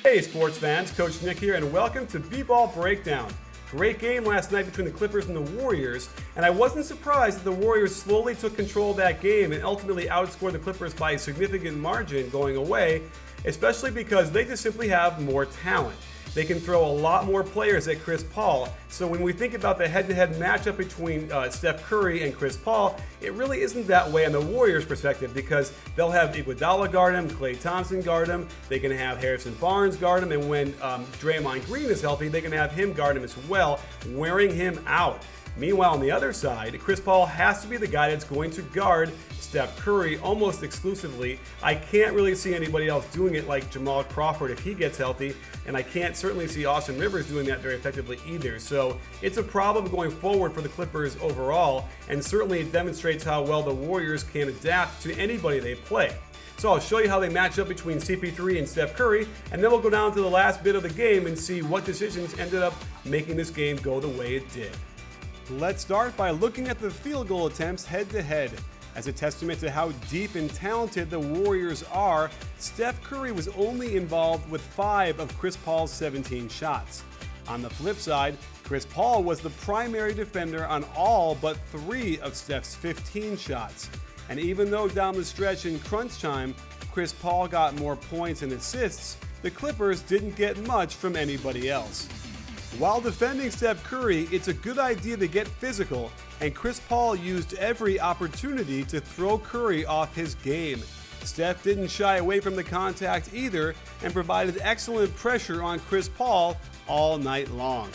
Hey sports fans, Coach Nick here, and welcome to BBallBreakdown. Great game last night between the Clippers and the Warriors, and I wasn't surprised that the Warriors slowly took control of that game and ultimately outscored the Clippers by a significant margin going away, especially because they just simply have more talent. They can throw a lot more players at Chris Paul, so when we think about the head-to-head matchup between Steph Curry and Chris Paul, it really isn't that way on the Warriors' perspective because they'll have Iguodala guard him, Klay Thompson guard him, they can have Harrison Barnes guard him, and when Draymond Green is healthy, they can have him guard him as well, wearing him out. Meanwhile, on the other side, Chris Paul has to be the guy that's going to guard Steph Curry almost exclusively. I can't really see anybody else doing it like Jamal Crawford if he gets healthy, and I can't certainly see Austin Rivers doing that very effectively either. So it's a problem going forward for the Clippers overall, and certainly it demonstrates how well the Warriors can adapt to anybody they play. So I'll show you how they match up between CP3 and Steph Curry, and then we'll go down to the last bit of the game and see what decisions ended up making this game go the way it did. Let's start by looking at the field goal attempts head-to-head. As a testament to how deep and talented the Warriors are, Steph Curry was only involved with 5 of Chris Paul's 17 shots. On the flip side, Chris Paul was the primary defender on all but 3 of Steph's 15 shots. And even though down the stretch in crunch time, Chris Paul got more points and assists, the Clippers didn't get much from anybody else. While defending Steph Curry, it's a good idea to get physical, and Chris Paul used every opportunity to throw Curry off his game. Steph didn't shy away from the contact either and provided excellent pressure on Chris Paul all night long.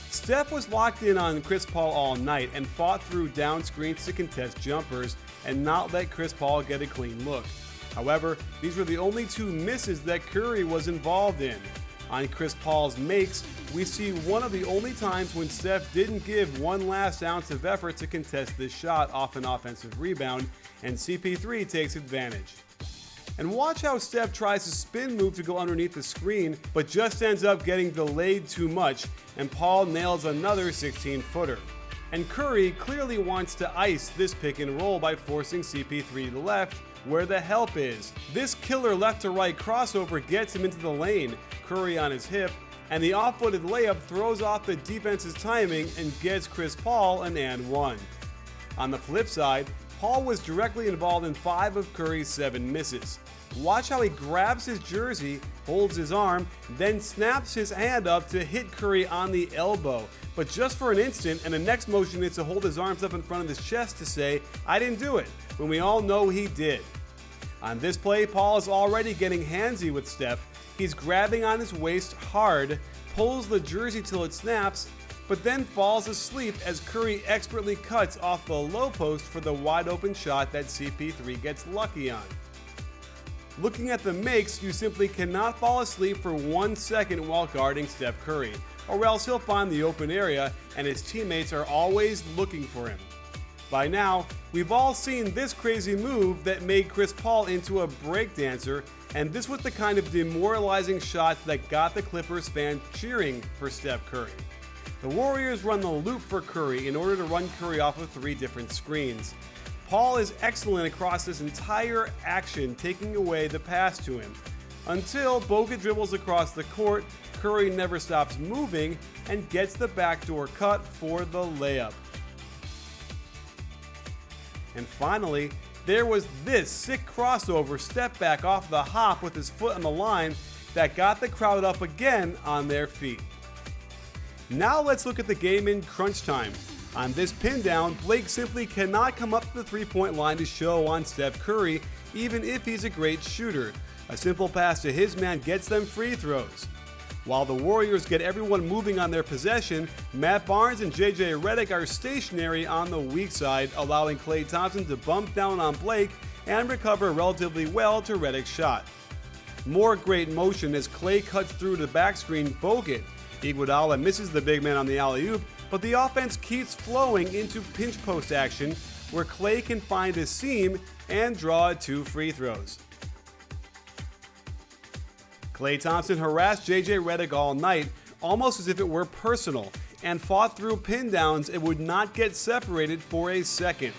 Steph was locked in on Chris Paul all night and fought through down screens to contest jumpers and not let Chris Paul get a clean look. However, these were the only 2 misses that Curry was involved in. On Chris Paul's makes, we see one of the only times when Steph didn't give one last ounce of effort to contest this shot off an offensive rebound, and CP3 takes advantage. And watch how Steph tries to spin move to go underneath the screen, but just ends up getting delayed too much, and Paul nails another 16-footer. And Curry clearly wants to ice this pick and roll by forcing CP3 to the left, where the help is. This killer left to right crossover gets him into the lane, Curry on his hip, and the off-footed layup throws off the defense's timing and gets Chris Paul an and one. On the flip side, Paul was directly involved in 5 of Curry's 7 misses. Watch how he grabs his jersey, holds his arm, then snaps his hand up to hit Curry on the elbow, but just for an instant, and the next motion is to hold his arms up in front of his chest to say, "I didn't do it," when we all know he did. On this play, Paul is already getting handsy with Steph. He's grabbing on his waist hard, pulls the jersey till it snaps, but then falls asleep as Curry expertly cuts off the low post for the wide open shot that CP3 gets lucky on. Looking at the makes, you simply cannot fall asleep for 1 second while guarding Steph Curry, or else he'll find the open area and his teammates are always looking for him. By now, we've all seen this crazy move that made Chris Paul into a breakdancer, and this was the kind of demoralizing shot that got the Clippers fans cheering for Steph Curry. The Warriors run the loop for Curry in order to run Curry off of 3 different screens. Paul is excellent across this entire action, taking away the pass to him. Until Bogut dribbles across the court, Curry never stops moving and gets the backdoor cut for the layup. And finally, there was this sick crossover step back off the hop with his foot on the line that got the crowd up again on their feet. Now let's look at the game in crunch time. On this pin down, Blake simply cannot come up to the 3-point line to show on Steph Curry, even if he's a great shooter. A simple pass to his man gets them free throws. While the Warriors get everyone moving on their possession, Matt Barnes and JJ Redick are stationary on the weak side, allowing Klay Thompson to bump down on Blake and recover relatively well to Redick's shot. More great motion as Klay cuts through the back screen Bogut. Iguodala misses the big man on the alley-oop, but the offense keeps flowing into pinch post action where Klay can find a seam and draw 2 free throws. Klay Thompson harassed JJ Redick all night, almost as if it were personal, and fought through pin downs and would not get separated for a second.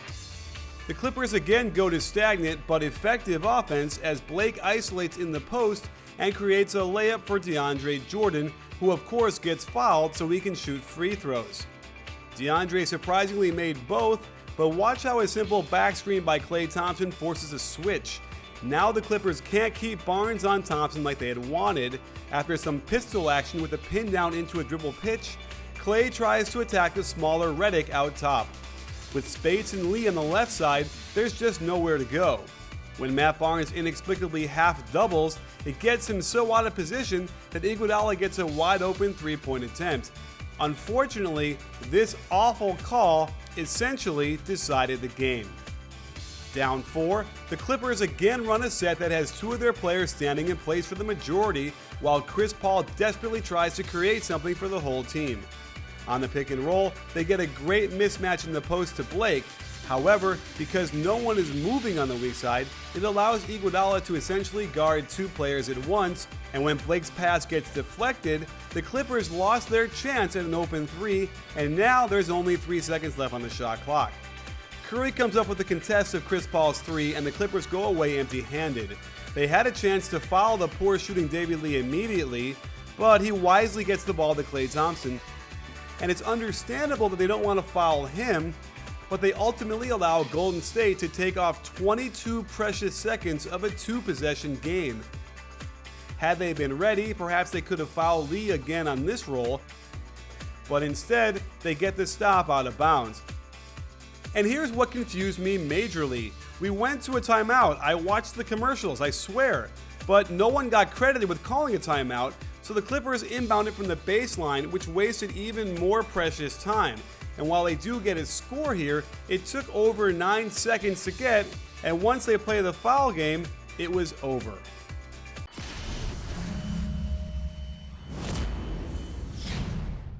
The Clippers again go to stagnant but effective offense as Blake isolates in the post and creates a layup for DeAndre Jordan, who of course gets fouled so he can shoot free throws. DeAndre surprisingly made both, but watch how a simple back screen by Klay Thompson forces a switch. Now the Clippers can't keep Barnes on Thompson like they had wanted. After some pistol action with a pin down into a dribble pitch, Klay tries to attack the smaller Redick out top. With Spates and Lee on the left side, there's just nowhere to go. When Matt Barnes inexplicably half doubles, it gets him so out of position that Iguodala gets a wide open three-point attempt. Unfortunately, this awful call essentially decided the game. Down 4, the Clippers again run a set that has two of their players standing in place for the majority, while Chris Paul desperately tries to create something for the whole team. On the pick and roll, they get a great mismatch in the post to Blake. However, because no one is moving on the weak side, it allows Iguodala to essentially guard two players at once, and when Blake's pass gets deflected, the Clippers lost their chance at an open three, and now there's only 3 seconds left on the shot clock. Curry comes up with the contest of Chris Paul's three, and the Clippers go away empty-handed. They had a chance to foul the poor shooting David Lee immediately, but he wisely gets the ball to Klay Thompson. And it's understandable that they don't want to foul him, but they ultimately allow Golden State to take off 22 precious seconds of a two-possession game. Had they been ready, perhaps they could have fouled Lee again on this roll, but instead, they get the stop out of bounds. And here's what confused me majorly. We went to a timeout. I watched the commercials, I swear. But no one got credited with calling a timeout, so the Clippers inbounded from the baseline, which wasted even more precious time. And while they do get a score here, it took over 9 seconds to get, and once they play the foul game, it was over.